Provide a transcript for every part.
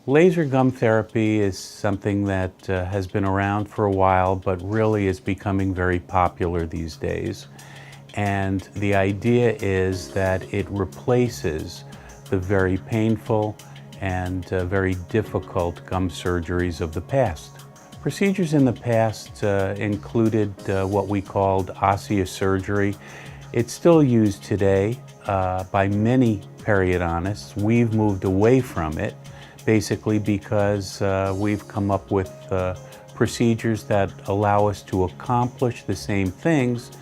Laser gum therapy is something that has been around for a while, but really is becoming very popular these days. And the idea is that it replaces the very painful and very difficult gum surgeries of the past. Procedures in the past included what we called osseous surgery. It's still used today by many periodontists. We've moved away from it, basically because we've come up with procedures that allow us to accomplish the same things,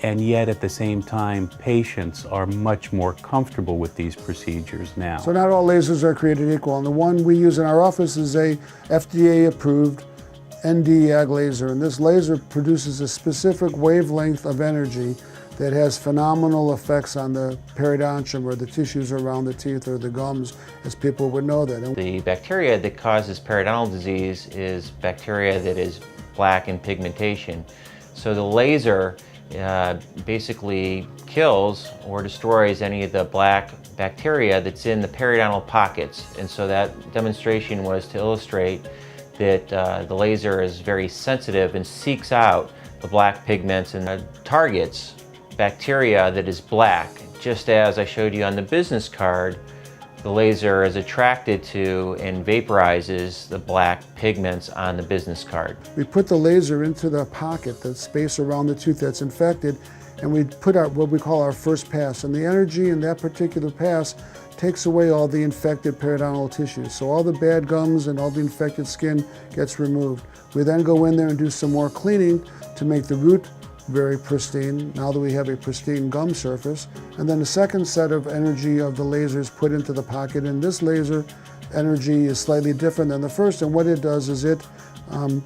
and yet at the same time patients are much more comfortable with these procedures now. So not all lasers are created equal, and the one we use in our office is a FDA approved Nd:YAG laser, and this laser produces a specific wavelength of energy that has phenomenal effects on the periodontium, or the tissues around the teeth, or the gums, as people would know that. The bacteria that causes periodontal disease is bacteria that is black in pigmentation. So the laser basically kills or destroys any of the black bacteria that's in the periodontal pockets. And so that demonstration was to illustrate that the laser is very sensitive and seeks out the black pigments and targets bacteria that is black. Just as I showed you on the business card, the laser is attracted to and vaporizes the black pigments on the business card. We put the laser into the pocket, the space around the tooth that's infected, and we put out what we call our first pass. And the energy in that particular pass takes away all the infected periodontal tissues. So all the bad gums and all the infected skin gets removed. We then go in there and do some more cleaning to make the root very pristine, now that we have a pristine gum surface. And then the second set of energy of the laser is put into the pocket, and this laser energy is slightly different than the first, and what it does is it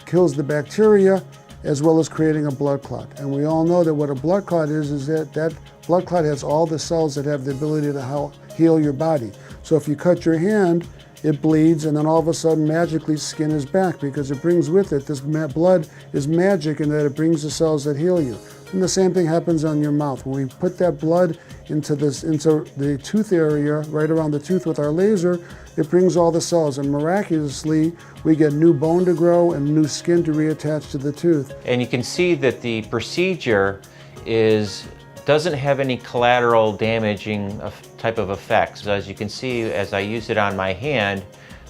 kills the bacteria as well as creating a blood clot. And we all know that what a blood clot is that blood clot has all the cells that have the ability to heal your body. So if you cut your hand, it bleeds, and then all of a sudden magically skin is back, because it brings with it, this blood is magic in that it brings the cells that heal you. And the same thing happens on your mouth. When we put that blood into the tooth area, right around the tooth with our laser, it brings all the cells, and miraculously we get new bone to grow and new skin to reattach to the tooth. And you can see that the procedure doesn't have any collateral damaging type of effects. As you can see, as I used it on my hand,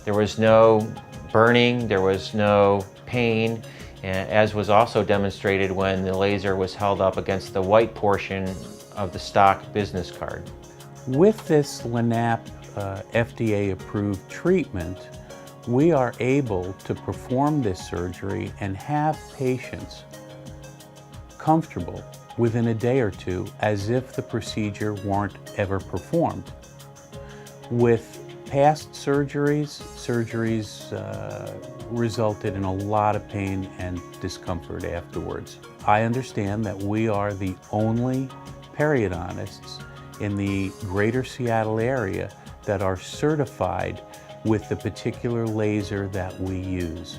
there was no burning, there was no pain, as was also demonstrated when the laser was held up against the white portion of the stock business card. With this LANAP FDA-approved treatment, we are able to perform this surgery and have patients comfortable within a day or two, as if the procedure weren't ever performed. With past surgeries resulted in a lot of pain and discomfort afterwards. I understand that we are the only periodontists in the greater Seattle area that are certified with the particular laser that we use.